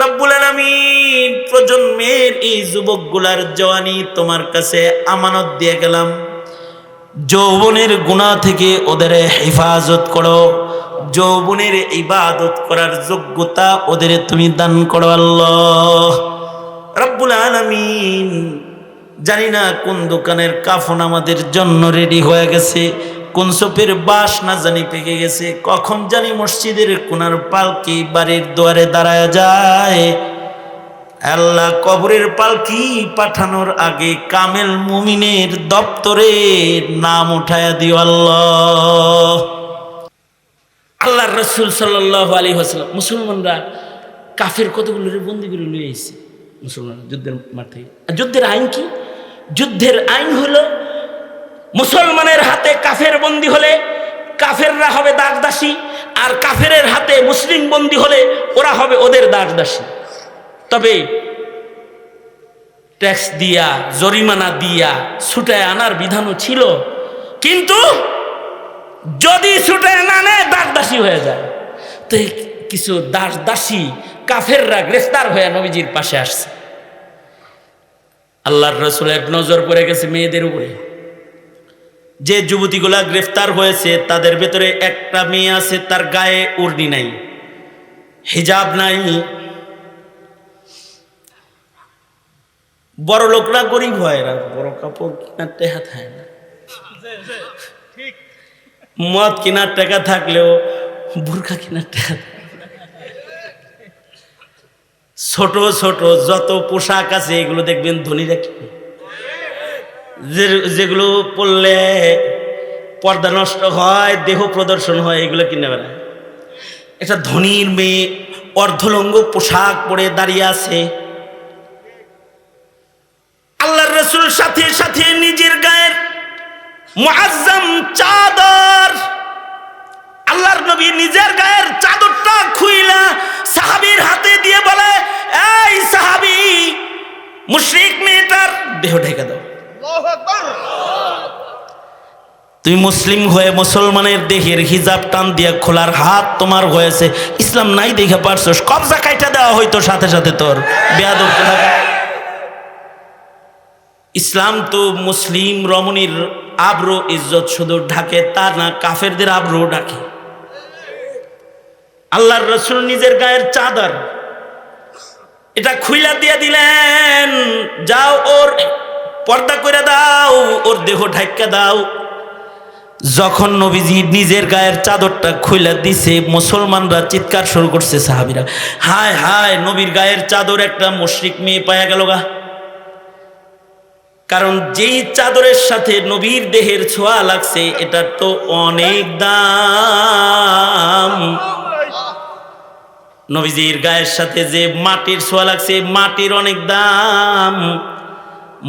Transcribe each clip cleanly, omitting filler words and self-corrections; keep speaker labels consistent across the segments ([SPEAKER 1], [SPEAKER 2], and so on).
[SPEAKER 1] রব্বুল আলামিন প্রজন্মের এই যুবকগুলার জওয়ানি তোমার কাছে আমানত দিয়ে গেলাম। যৌবনের গুনাহ থেকে ওদের হেফাজত করো, যৌবনের ইবাদত করার যোগ্যতা ওদের তুমি দান করো আল্লাহ রব্বুল আলামিন। জানি না কোন দোকানের কাফন আমাদের জন্য রেডি হয়ে গেছে, কোন সোপের বাস না জানি পেকে গেছে, কখন জানি মসজিদের কোনার পালকি বাড়ির দুয়ারে দাঁড়ায় যায়। আল্লাহ কবরের পালকি পাঠানোর আগে কামেল মুমিনের দপ্তরে নাম উঠায়া দিও আল্লাহ। আল্লাহর রাসূল সাল্লাল্লাহু আলাইহি ওয়াসাল্লাম মুসলমানরা কাফের কতগুলো বন্দী করে নিয়ে এসেছে মুসলমান যুদ্ধের মাঠে। যুদ্ধের আইন কি? যুদ্ধের আইন হলো মুসলমানের হাতে কাফের বন্দী হলে কাফেররা হবে দাসদাসী, আর কাফেরের হাতে মুসলিম বন্দী হলে ওরা হবে ওদের দাসদাসী। তবে ট্যাক্স দিয়া জরিমানা দিয়া ছুটায় আনার বিধানও ছিল, কিন্তু যদি ছুটায় না নেয় দাসদাসী হয়ে যায়। তো কিছু দাসদাসী কাফেররা গ্রেফতার হয়ে নবীজির পাশে আসছে। আল্লাহর রাসূলের নজর পড়ে গেছে মেয়েদের উপরে। যে যুবতীগুলা গ্রেফতার হয়েছে তাদের ভেতরে একটা মেয়ে আছে, তার গায়ে ওড়নি নাই, হিজাব নাই। বড় লোকরা গরিব হয়, এরা বড় কাপড় কেনার টাকা থাকে না, মদ কেনার টাকা থাকলেও বোরকা কেনার টাকা। ছোট ছোট যত পোশাক আছে এগুলো দেখবেন ধনীরা কিনে, যেগুলো পরলে পর্দা নষ্ট হয়, দেহ প্রদর্শন হয়, এগুলো কিনে বেড়ায়। একটা ধনীর মেয়ে অর্ধলঙ্গ পোশাক পরে দাঁড়িয়ে আছে। আল্লাহর রাসূল সাথে সাথে নিজের গায়ের মুআজ্জাম চাদর, আল্লাহর নবী নিজের গায়ের চাদরটা খুইলা সাহাবীর হাতে দিয়ে বলে, এই সাহাবী, মুশরিক মেয়েটার দেহ ঢেকে দাও। আল্লাহু আকবার। তুমি মুসলিম হয়ে মুসলমানের দেহের হিজাব টান দিয়া খোলার হাত তোমার হয়েছে, ইসলাম নাই দেখে পারছস, কবজা কাইটা দেওয়া হইতো সাথে সাথে তোর। বেয়াদব কোথাকার। ইসলাম তো মুসলিম রমণীর আবরু ইজ্জত শুধু ঢাকে তা না, কাফেরদের আবরু ঢাকে। আল্লাহর রাসূল নিজের গায়ের চাদর এটা খুইলা দিয়ে দিলেন, যাও ওর পর্দা করে দাও, ওর দেহ ঢাকা দাও। যখন নবীজি নিজের গায়ের চাদরটা খুইলা দিছে, মুসলমানরা চিৎকার শুরু করছে, সাহাবীরা, হায় হায়, নবীর গায়ের চাদর একটা মুশরিক মেয়ে পায়া গেল গা। কারণ যেই চাদরের সাথে নবীর দেহের ছোঁয়া লাগছে এটার তো অনেক দাম। নবীজির গায়ের সাথে যে মাটির ছোঁয়া লাগছে, মাটির অনেক দাম।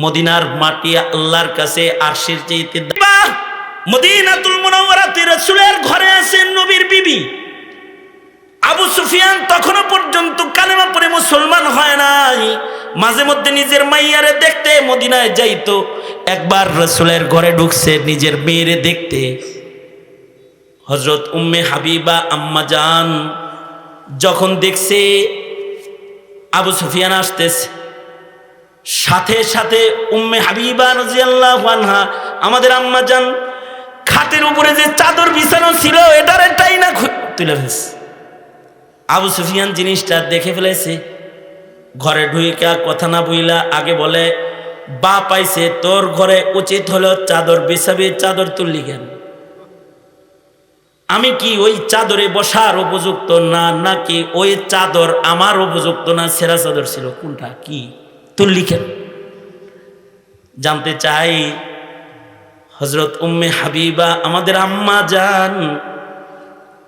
[SPEAKER 1] মদিনার মাটি আল্লাহর কাছে আরশের চাইতে দাম। মদিনাতুল মুনাওয়ারাতে রাসূলের ঘরে আছেন নবীর বিবি আবু সুফিয়ান, তখনও পর্যন্ত কালেমা পড়ে মুসলমান হয় নাই। মাঝে মধ্যে নিজের মাইয়ারে দেখতে মদিনায় যাইতো। একবার রাসূলের ঘরে ঢুকছে নিজের মেয়েরে দেখতে। হযরত উম্মে হাবিবা আম্মা জান যখন দেখছে আবু সুফিয়ান আসতেছে, সাথে সাথে উম্মে হাবিবা রাদিয়াল্লাহু আনহা আমাদের আম্মা জান খাটের উপরে যে চাদর বিছানো ছিল এটার একটাই না তুলে ফেলছে। আবু সুফিয়ান জিনিসটা দেখে ফেলেছে। ঘরে ঢুইকা কথা না বইলা আগে বলে, বা পাইছে, তোর ঘরে উচিত হলো চাদর বিছাবি, চাদর তুললি কেন? আমি কি ওই চাদরে বসার উপযুক্ত না, নাকি ওই চাদর আমার উপযুক্ত না? সেরা চাদর ছিল, কোনটা কি তুললি কেন? জানতে চাই। হযরত উম্মে হাবিবা আমাদের আম্মা জান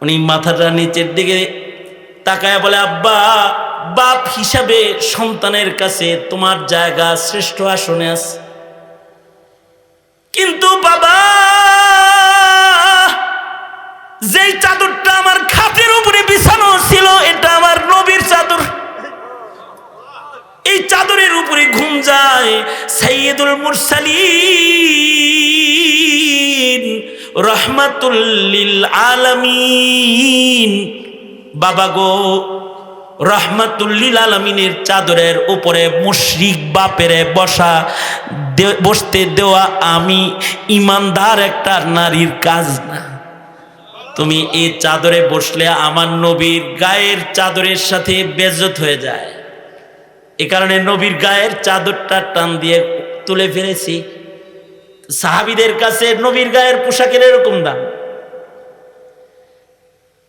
[SPEAKER 1] উনি মাথাটা নিচের দিকে তাকায় বলে, আব্বা, বাপ হিসাবে সন্তানের কাছে তোমার জায়গা শ্রেষ্ঠ আসনে আছে, কিন্তু বাবা, যেই চাদরটা আমার খাটের উপরে বিছানো ছিল এটা আমার নবীর চাদর। এই চাদরের উপরে ঘুম যায় সাইয়্যিদুল মুরসালিন রাহমাতুল লিল আলামিন। বাবা গো, রহমাতুল্লিল আলামিনের চাদরের উপরে মুশরিক বাপেরে বসতে দেওয়া আমি ইমানদার একটা নারীর কাজ না। তুমি এই চাদরে বসলে আমার নবীর গায়ের চাদরের সাথে বেইজ্জত হয়ে যায়। এ কারণে নবীর গায়ের চাদরটা টান দিয়ে তুলে ফেলেছি। সাহাবীদের কাছে নবীর গায়ের পোশাকের এরকম দাম।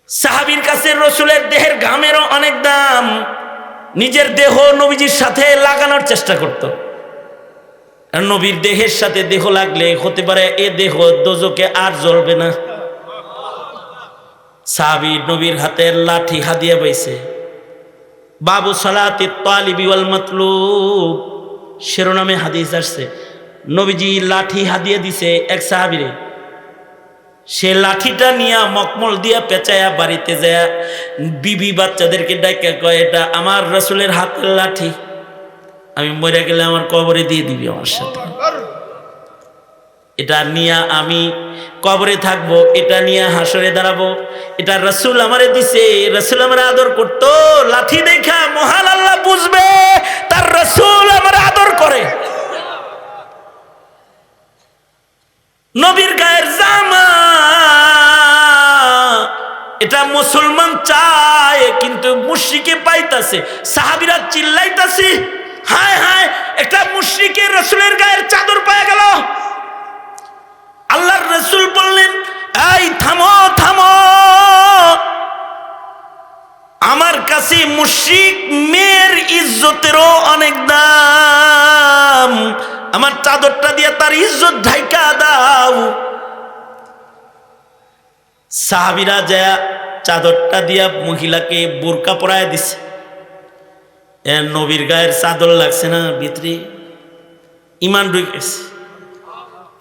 [SPEAKER 1] সাহাবীর কাছে রসুলের দেহের ঘামেরও অনেক দাম। নিজের দেহ নবীজির সাথে লাগানোর চেষ্টা করত। আর নবীর দেহের সাথে দেহ লাগলে হতে পারে এ দেহ দোজকে আর জ্বলবে না। সাহাবী নবীর হাতের লাঠি হাদিয়া পাইছে। বাবু সালাতি তালিবি ওয়াল মাতলুব শিরোনামে হাদিস আসছে। নবীজি লাঠি হাদিয়া দিছে এক সাহাবীরে। সে লাঠিটা নিয়ে মকমল দিয়া পেঁচায়া বাড়িতে যায় বিবি বাচ্চাদেরকে ডাইকা কয়, এটা আমার রাসূলের হাতের লাঠি, আমি মরে গেলে আমার কবরে দিয়ে দিবি আমার সাথে। এটা নিয়ে আমি কবরে থাকবো, এটা নিয়ে হাসরে দাঁড়াবো। এটা রাসূল আমারে দিছে, রাসূল আমারে আদর করতো। লাঠি দেখা মহান আল্লাহ বুঝবে তার রাসূল আমারে আদর করে। নবীর গায়ের জামা এটা মুসলমান চায়, কিন্তু মুশরিকে পাইতাছে। সাহাবীরা চিল্লাইতাছে, হায় হায়, একটা মুশরিকে রাসূলের গায়ের চাদর পায় গেল। আল্লাহর রাসূল বললেন, এই থামো থামো, আমার কাছে মুশরিক মেয়ের ইজ্জতেরও অনেক দাম। আমার চাদরটা দিয়ে তার ইজ্জত ঢাইকা দাও। সাহাবীরা যা চাদরটা দিয়া মহিলাকে বোরকা পরায় দিছে। এর নবীর গায়ের চাদর লাগছে না ভিতরে, ইমান ঢুকে গেছে।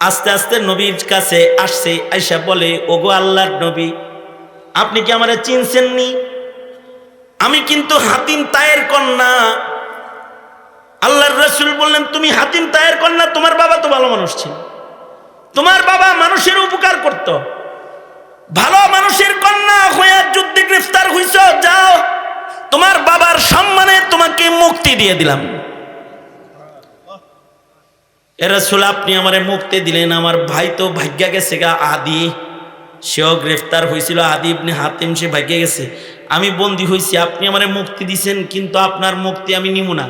[SPEAKER 1] আস্তে আস্তে নবীর কাছে আসছে, আয়েশা বলে, ওগো আল্লাহর নবী, আপনি কি আমারে চিনছেন নি? আমি কিন্তু হাতিম তায়ের কন্যা। আল্লাহর রাসূল বললেন, তুমি হাতিম তায়ের কন্যা, তোমার বাবা তো ভালো মানুষ ছিল, তোমার বাবা মানুষের উপকার করত, ভালো মানুষের কন্যা হয়ে যুদ্ধে গ্রেফতার হইছ, যাও, তোমার বাবার সম্মানে তোমাকে মুক্তি দিয়ে দিলাম। এ রাসূল, আপনি আমারে মুক্তি দিলেন, আমার ভাই তো ভাগ্যা গেছে গা, আদি, সেও গ্রেফতার হয়েছিল, আদি ইবনে হাতিম, সে ভাগ্যে গেছে, আমি বন্দী হয়েছি, আপনি আমারে মুক্তি দিছেন, কিন্তু আপনার মুক্তি আমি নিব না।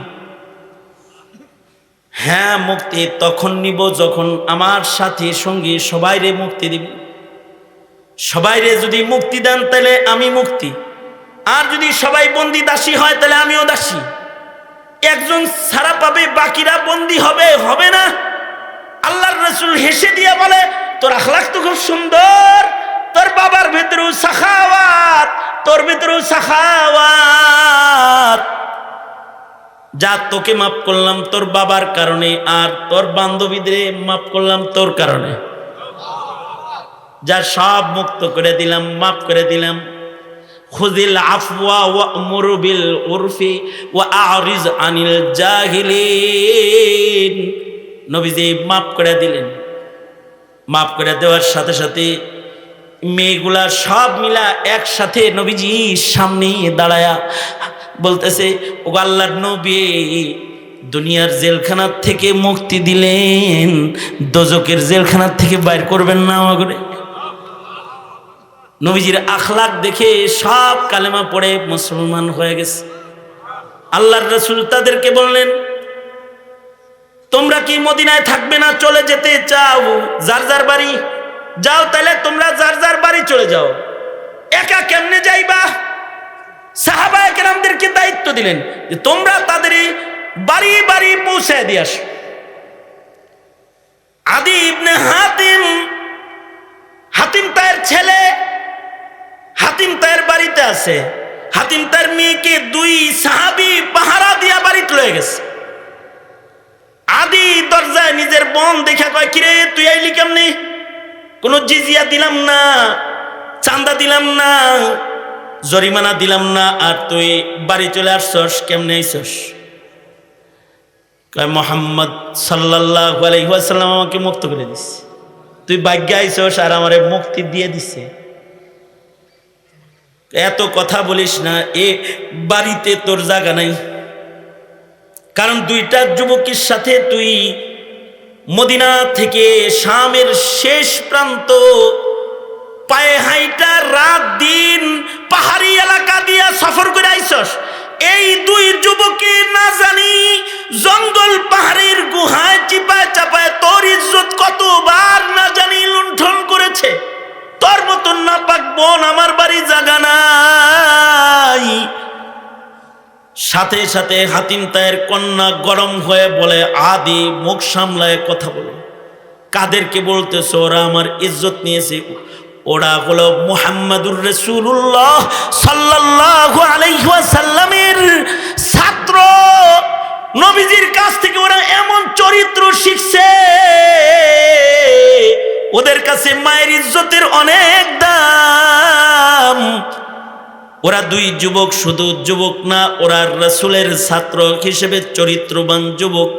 [SPEAKER 1] হ্যাঁ, মুক্তি তখন নিব যখন আমার সাথে সঙ্গে সবাইরে মুক্তি দিব। সবাইরে যদি মুক্তি দেন তাহলে আমি মুক্তি, আর যদি সবাই বন্দী দাসী হয় তাহলে আমিও দাসী। একজন ছাড়া পাবে, বাকিরা বন্দী হবে, হবে না। আল্লাহর রাসূল হেসে দিয়া বলে, তোর আখলাক তো খুব সুন্দর, তোর বাবার ভেতরেও সাখাওয়াত, তোর ভেতরেও সাখাওয়াত। যা, তোকে মাফ করলাম তোর বাবার কারণে, আর তোর বান্ধবীদের মাফ করলাম তোর কারণে। যা, সব মুক্ত করে দিলাম, মাফ করে দিলাম। খুযিল আফওয়া ওয়া'মুর বিল উরফি ওয়া আ'রিজ আনিল জাহিলিন। নবীজি মাফ করে দিলেন। মাফ করে দেওয়ার সাথে সাথে মেয়েগুলা সব মিলা একসাথে নবীজি সামনে দাঁড়ায়া বলতেছে, ও আল্লাহর নবী, দুনিয়ার জেলখানার থেকে মুক্তি দিলেন, দোজকের জেলখানার থেকে বাইর করবেন না আমাকে। নবীজির আখলাক দেখে সব কালেমা পড়ে মুসলমান হয়ে গেছে। আল্লাহর রাসূল তাদেরকে বললেন, তোমরা কি মদিনায় থাকবে না, চলে যেতে চাও যার যার বাড়ি? যাও, তাহলে তোমরা যার যার বাড়ি চলে যাও। একা কেমনে যাইবা? সাহাবায়ে কেরামদেরকে দায়িত্ব দিলেন যে তোমরা তাদের বাড়ি বাড়ি পৌঁছে দিয়ে আসো। আদি ইবনে হাতিম, হাতিম তায়ের ছেলে, হাতিম তায়ের বাড়িতে আছে। হাতিম তায়ের মেয়েকে দুই সাহাবী পাহারা দিয়া বাড়িতে লয়ে গেছে। আদি দরজায় নিজের বোন দেখা কয়, কিরে তুই আইলি কেমনে? কোনো জিজিয়া দিলাম না, চান্দা দিলাম না, জরিমানা দিলাম না, আর তুই বাড়ি চলে আসছস, কেমনে আইছস? কয়, মুহাম্মদ সাল্লাল্লাহু আলাইহি ওয়াসাল্লাম আমাকে মুক্ত করে দিছে, তুই ভাগ্যে আইছস আর আমারে মুক্তি দিয়ে দিছে। এত কথা বলিস না, এ বাড়িতে তোর জায়গা নাই। কারণ দুইটা যুবকের সাথে তুই মদিনা থেকে শামের শেষ প্রান্ত পায়ে হাইটা রাত দিন পাহাড়ি এলাকা দিয়া সফর করে আইসস। এই দুই যুবকে না জানি জঙ্গল পাহাড়ের গুহায় চিপায় চাপায় তোর ইজ্জত কতবার না জানি লুণ্ঠন করেছে। তোর মতন নাপাক বোন আমার বাড়ি জায়গা নাই। সাথে সাথে হাতিম তায়ের কন্যা গরম হয়ে বলে, আদি মুখ সামলায় কথা বলো, কাদেরকে বলতেছো? ওরা আমার ইজ্জত নিয়েছে। ওরা হলো মুহাম্মাদুর রাসূলুল্লাহ সাল্লাল্লাহু আলাইহি ওয়াসাল্লামের ছাত্র। নবীজির কাছ থেকে ওরা এমন চরিত্র শিখছে, ওদের কাছে মায়ের ইজ্জতের অনেক দাম। ওরা দুই যুবক, শুধু যুবক না, ওরা রাসূলের ছাত্র হিসেবে চরিত্রবান যুবক।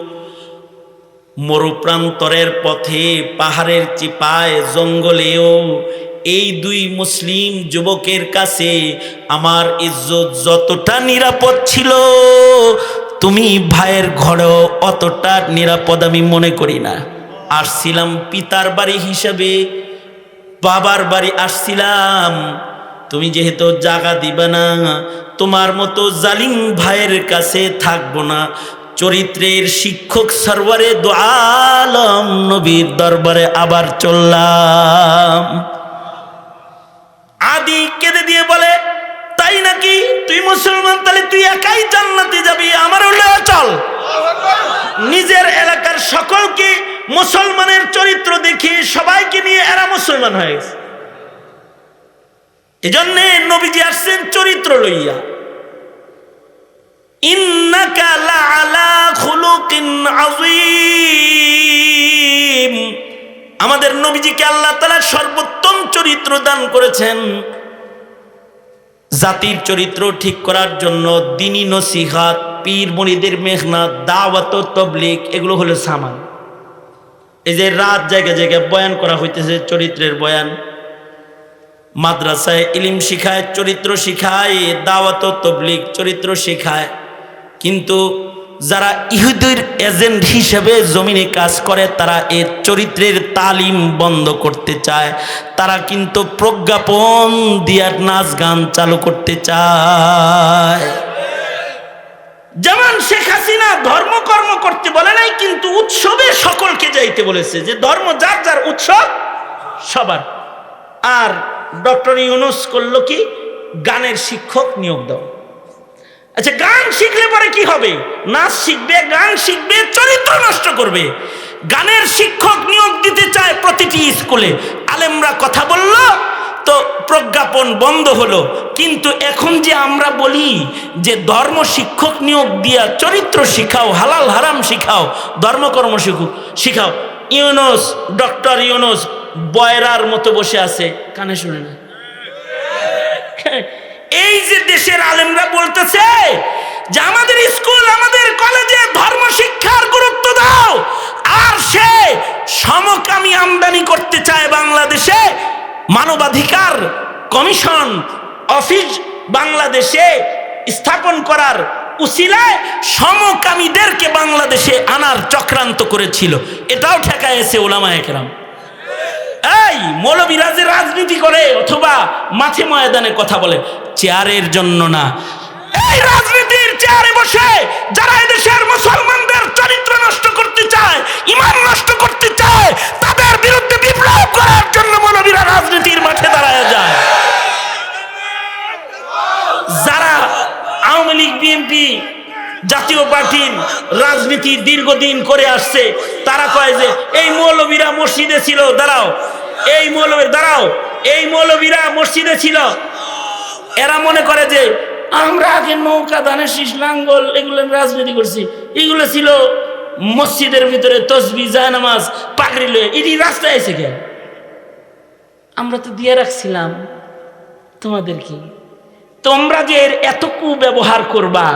[SPEAKER 1] মরুপ্রান্তরের পথে, পাহাড়ের চিপায়, জঙ্গলেও এই দুই মুসলিম যুবকের কাছে আমার ইজ্জত যতটা নিরাপদ ছিল, তুমি ভাইয়ের ঘরেও অতটা নিরাপদ আমি মনে করি না। আসছিলাম পিতার বাড়ি হিসাবে, বাবার বাড়ি আসছিলাম। তুমি যেহেতু জাগা দিবা না, তোমার মতো জালিম ভাইয়ের কাছে থাকবো না। চরিত্রের শিক্ষক সরওয়ারে দু আলম নবীর দরবারে আবার চললাম। আদি কেঁদে দিয়ে বলে, তাই নাকি? তুই মুসলমান, তাহলে তুই একাই জান্নাতে যাবি, আমার লয়ে চল। নিজের এলাকার সকলকে মুসলমানের চরিত্র দেখিয়ে সবাইকে নিয়ে এরা মুসলমান হয়ে গেছে। এজন্যে নবীজি আসছেন চরিত্র লইয়া। ইন্নাকা লাআলা খুলুকিন আযীম। আমাদের নবীজিকে আল্লাহ তাআলা সর্বোত্তম চরিত্র দান করেছেন। জাতির চরিত্র ঠিক করার জন্য দ্বীনি নসিহত, পীর মুরিদের মেহনত, দাওয়াত ও তাবলীগ, এগুলো হলো সামান। এই যে রাত জায়গায় জায়গায় বয়ান করা হইতেছে, চরিত্রের বয়ান। মাদ্রাসায় ইলম শিখায়, চরিত্র শিখায়, দাওয়াত ও তাবলীগ চরিত্র শিখায়। কিন্তু যারা ইহুদির এজেন্ট হিসেবে জমিনে কাজ করে, তারা এর চরিত্রের তালিম বন্ধ করতে চায়। তারা কিন্তু প্রজ্ঞাপন দিয়া নাচ গান চালু করতে চায়। যেমন শেখ হাসিনা ধর্মকর্ম করতে বলে নাই, কিন্তু উৎসবে সকলকে যাইতে বলেছে, যে ধর্ম যার যার উৎসব সবার। আর ডক্টর ইউনূস করলো কি? গানের শিক্ষক নিয়োগ দাও। আচ্ছা, গান শিখলে পরে কি হবে? নাচ শিখবে, গান শিখবে, চরিত্র নষ্ট করবে। গানের শিক্ষক নিয়োগ দিতে চায় প্রতিটি স্কুলে। আলেমরা কথা বলল তো প্রজ্ঞাপন বন্ধ হলো। কিন্তু এখন যে আমরা বলি যে ধর্ম শিক্ষক নিয়োগ দিয়া চরিত্র শিখাও, হালাল হারাম শিখাও, ধর্মকর্ম শিখাও, ইউনূস, ডক্টর ইউনূস বয়রার মতো বসে আছে, কানে শুনে না। এই যে দেশের আলেমরা বলতেছে যে আমাদের স্কুল, আমাদের কলেজে ধর্ম শিক্ষার গুরুত্ব দাও, আর সে সমকামী আমদানি করতে চায় বাংলাদেশে। মানবাধিকার কমিশন অফিস বাংলাদেশে স্থাপন করার উসিলায় সমকামীদেরকে বাংলাদেশে আনার চক্রান্ত করেছিল। এটাও ঠেকাইছে উলামায়ে কেরাম। এই মৌলবীরা যে রাজনীতি করে অথবা মাঠে ময়দানে কথা বলে, চেয়ারের জন্য না। এই রাজনীতির চেয়ারে বসে যারা এদেশের মুসলমানদের চরিত্র নষ্ট করতে চায়, ঈমান নষ্ট করতে চায়, তাদের বিরুদ্ধে বিপ্লব করার জন্য মৌলবীরা রাজনীতির মাঠে দাঁড়ায় যায়। যারা আওয়ামী লীগ, বিএনপি, জাতীয় পার্টির রাজনীতি দীর্ঘদিন করে আসছে, তারা কয় যে এই মৌলবীরা মসজিদে ছিল, দাঁড়াও, এই মৌলবী দাঁড়াও, এই মৌলবীরা মসজিদে ছিল। এরা মনে করে যে আমরা আগে নৌকা, ধানের শীষ, লাঙ্গল এগুলো রাজনীতি করছি, এগুলো ছিল মসজিদের ভিতরে তসবিহ, জায়নামাজ, পাগড়ি লয়ে। এটি রাস্তায় এসে গেল। আমরা তো দিয়ে রাখছিলাম তোমাদের কি, তোমরা যে এর এত কুব্যবহার করবা,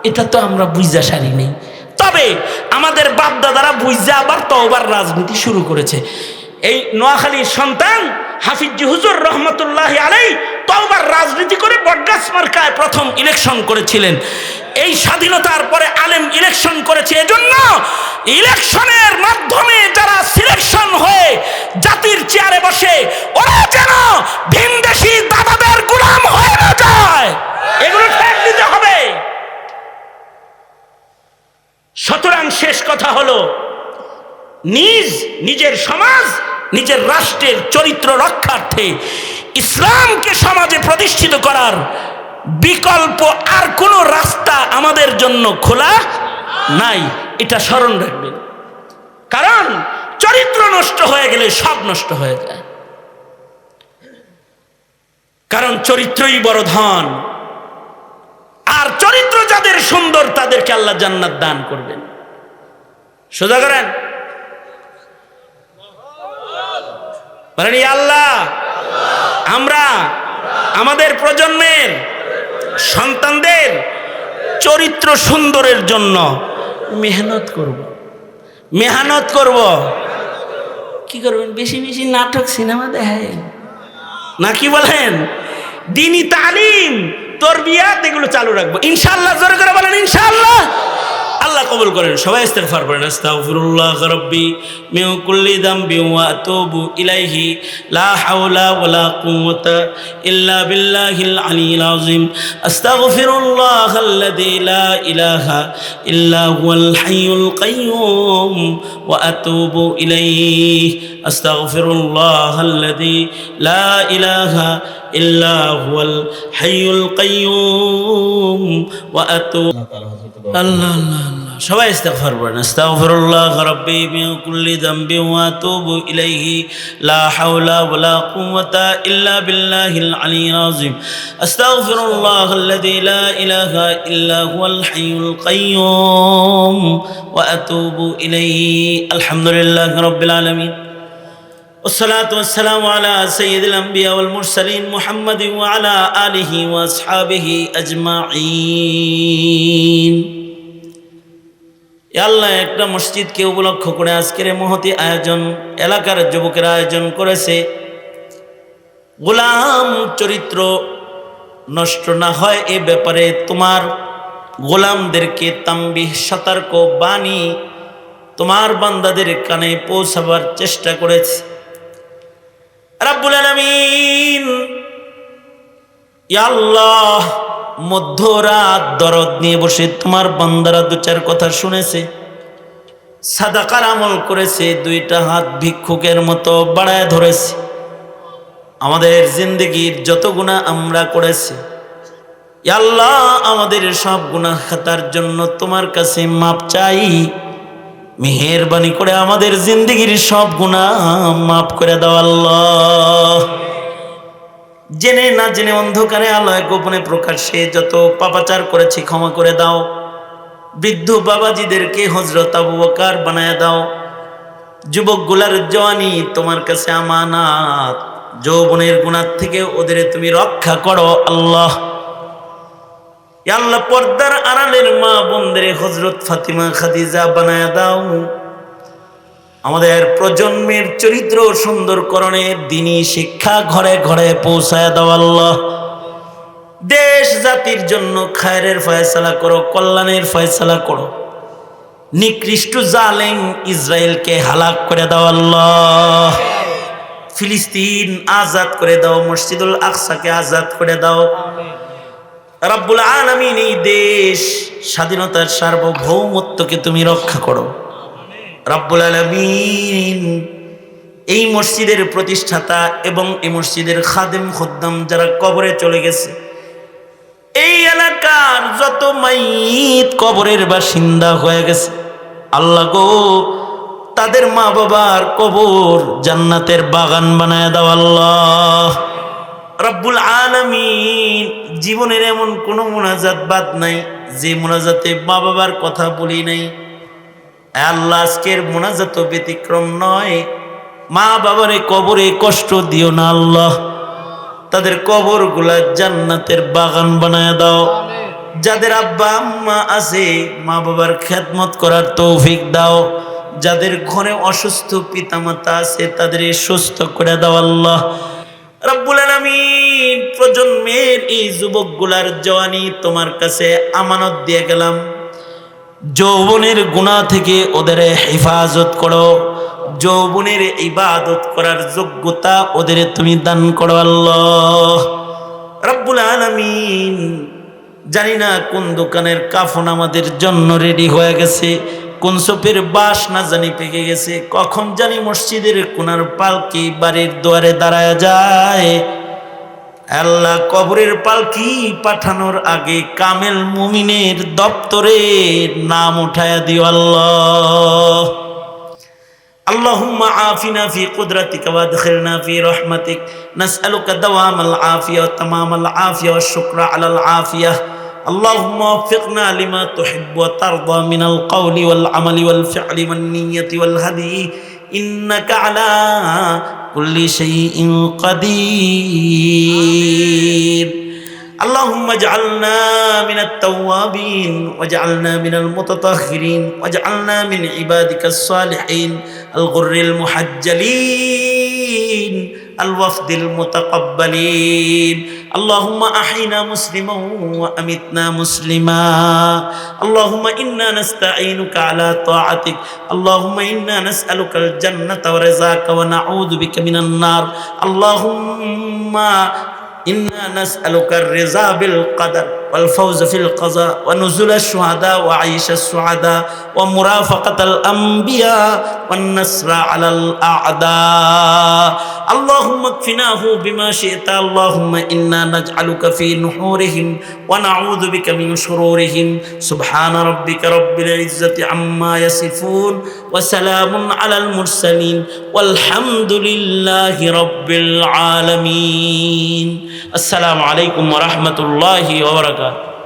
[SPEAKER 1] এটা তো আমরা বুঝা সারি নেই। তবে আমাদের বাপ দাদারা বুঝা আবার তওবার রাজনীতি শুরু করেছে। এই নোয়াখালীর সন্তান হাফিজ হুজুর রহমতুল্লাহ আলাইহি তওবার রাজনীতি করে বটগাছ মার্কায় প্রথম ইলেকশন করেছিলেন। এই স্বাধীনতার পরে আলেম ইলেকশন করেছে, এজন্য ইলেকশনের মাধ্যমে যারা সিলেকশন হয়ে জাতির চেয়ারে বসে ওরা যেন ভিনদেশি দাদাদের গোলাম হয়ে না যায়, এগুলো ঠেক দিতে হবে। সুতরাং শেষ কথা হলো, নিজের সমাজ, নিজের রাষ্ট্রের চরিত্র রক্ষার্থে ইসলামকে সমাজে প্রতিষ্ঠিত করার বিকল্প আর কোনো রাস্তা আমাদের জন্য খোলা নাই, এটা স্মরণ রাখবেন। কারণ চরিত্র নষ্ট হয়ে গেলে সব নষ্ট হয়ে যায়। কারণ চরিত্রই বড় ধন, আর চরিত্র যাদের সুন্দর তাদেরকে আল্লাহ জান্নাত দান করবেন। সোজা করেন, বলেন ইয়া আল্লাহ, আমরা আমাদের প্রজন্মের সন্তানদের চরিত্র সুন্দরের জন্য মেহনত করব। মেহনত করব। কি করবেন? বেশি বেশি নাটক সিনেমা দেখেন না, কি বলেন? দ্বীনি তালিম, তরবিয়াত এগুলো চালু রাখবো ইনশাআল্লাহ। জোরে করে বলেন ইনশাআল্লাহ। আল্লাহ কবুল করেন। সবাই ইস্তিগফার করেন। আস্তাগফিরুল্লাহ রাব্বি মিন কুল্লি যামবি ওয়া আতুবু ইলাইহি লা হাওলা ওয়ালা কুওয়াতা ইল্লা বিল্লাহিল আলিয়্যিল আযীম। আস্তাগফিরুল্লাহাল্লাযী লা ইলাহা ইল্লা হুয়াল হাইয়ুল কাইয়্যুম ওয়া আতুবু ইলাইহি। আস্তাগফিরুল্লাহাল্লাযী লা ইলাহা ইল্লা হুয়াল হাইয়ুল কাইয়্যুম ওয়া আতুবু। আল্লাহ আল্লাহ আল্লাহ, সবাই ইস্তিগফার করেন। আস্তাগফিরুল্লাহ রাব্বি মিন কুল্লি যামবি ওয়া আতুবু ইলাইহি লা হাওলা ওয়ালা কুওয়াতা ইল্লা বিল্লাহিল আলিয়্যিল আযীম। আস্তাগফিরুল্লাহাল্লাযী লা ইলাহা ইল্লা হুয়াল হাইয়ুল কাইয়্যুম ওয়া আতুবু ইলাইহি। আলহামদুলিল্লাহি রাব্বিল আলামিন। والصلاة والسلام على سيد الأنبياء والمرسلين محمد وعلى آله وأصحابه أجمعين। আল্লাহ, একটা মসজিদকে উপলক্ষ করে আজকের মহতি আয়োজন এলাকার যুবকেরা আয়োজন করেছে। গোলাম চরিত্র নষ্ট না হয় এ ব্যাপারে তোমার গোলামদেরকে তাম্বিহ, সতর্ক বাণী তোমার বান্দাদের কানে পৌঁছাবার চেষ্টা করেছে। রাব্বুল আলামিন, ইয়া আল্লাহ, মধ্যরাত দরদ নিয়ে বসে তোমার বান্দারা দু চার কথা শুনেছে, সাদাকার আমল করেছে, দুইটা হাত ভিক্ষুকের মতো বাড়ায় ধরেছে। আমাদের জিন্দেগির যত গুনাহ আমরা করেছি, ইয়া আল্লাহ, আমাদের সব গুনাহ খাতার জন্য তোমার কাছে মাপ চাই। মেহেরবানি করে আমাদের জিন্দেগির সব গুনাহ মাফ করে দাও আল্লাহ। জেনে না জেনে, অন্ধকারে আলোয় গোপনে প্রকাশ্যে যত পাপাচার করেছি ক্ষমা করে দাও। বৃদ্ধ বাবাজিদেরকে হযরত আবু বকর বানায় দাও। যুবকগুলার জওয়ানি তোমার কাছে আমানত, যৌবনের গুনাহ থেকে ওদের তুমি রক্ষা করো আল্লাহ। ইয়া আল্লাহ, পর্দার আড়ালের মা বোনদের হযরত ফাতিমা খাদিজা বানায় দাও। আমাদের প্রজন্মের চরিত্র সুন্দরকরণের দ্বীনি শিক্ষা ঘরে ঘরে পৌঁছায় দাও আল্লাহ। দেশ জাতির জন্য খায়রের ফয়সালা করো, কল্যাণের ফয়সালা করো। নিকৃষ্ট জালেম ইসরায়েলকে হালাক করে দাও আল্লাহ। ফিলিস্তিন আজাদ করে দাও, মসজিদুল আকসাকে আজাদ করে দাও। রব্বুল আলামিন, এই দেশ স্বাধীনতার সার্বভৌমত্বকে তুমি রক্ষা করো রব্বুল আলামিন। এই মসজিদের প্রতিষ্ঠাতা এবং এই মসজিদের খাদেম খুদ্দাম যারা কবরে চলে গেছে, এই এলাকার যত মাইত কবরের বাসিন্দা হয়ে গেছে, আল্লাহ গো, তাদের মা বাবার কবর জান্নাতের বাগান বানায় দাও আল্লাহ। রব্বুল আলামিন, জীবনের এমন কোনো মুনাজাত বাদ নাই যে মুনাজাতে মা বাবার কথা বলি নাই। আল্লাহ, আজকের মুনাজাত ব্যতিক্রম নয়। মা বাবারে কবরে কষ্ট দিও না আল্লাহ, তাদের কবরগুলা জান্নাতের বাগান বানায় দাও। যাদের আব্বা আম্মা আছে, মা বাবার খেদমত করার তৌফিক দাও। যাদের ঘরে অসুস্থ পিতামাতা আছে, তাদের সুস্থ করে দাও আল্লাহ। রব্বুল আলামিন, প্রজন্মের এই যুবকগুলার জওয়ানি তোমার কাছে আমানত দিয়ে গেলাম। যৌবনের গুনাহ থেকে ওদের হেফাজত করো, যৌবনের ইবাদত করার যোগ্যতা ওদের তুমি দান করো আল্লাহ রাব্বুল আলামিন। জানি না কোন দোকানের কাফন আমাদের জন্য রেডি হয়ে গেছে, কোন সোপের বাস না জানি পেকে গেছে, কখন জানি মসজিদের কোনার পালকি বাড়ির দুয়ারে দাঁড়ায় যায়। আল্লাহ কবরের পালকি পাঠানোর আগে কামেল মুমিনের দপ্তরে নাম উঠায়া দিও আল্লাহ। اللهم عافنا في قدرتك وادخلنا في رحمتك نسألك دوام العافية وتمام العافية والشكر على العافية اللهم وفقنا لما تحب وترضى من القول والعمل والفعل والنية والهدي إنك على كل شيء قدير اللهم اجعلنا من التوابين واجعلنا من المتطهرين واجعلنا من عبادك الصالحين الغر المحجلين الوفد المتقبلين اللهم أحينا مسلما وأمتنا مسلما اللهم إنا نستعينك على طاعتك اللهم إنا نسألك الجنة ورزاك ونعوذ بك من النار اللهم إنا نسألك الرضا بالقدر والفوز في القضاء ونزول الشهداء وعيش السعداء ومرافقة الأنبياء والنصر على الأعداء اللهم اكفناه بما شئت اللهم إنا نجعلك في نحورهم ونعوذ بك من شرورهم سبحان ربك رب العزة عما يصفون وسلام على المرسلين والحمد لله رب العالمين السلام عليكم ورحمة الله وبركاته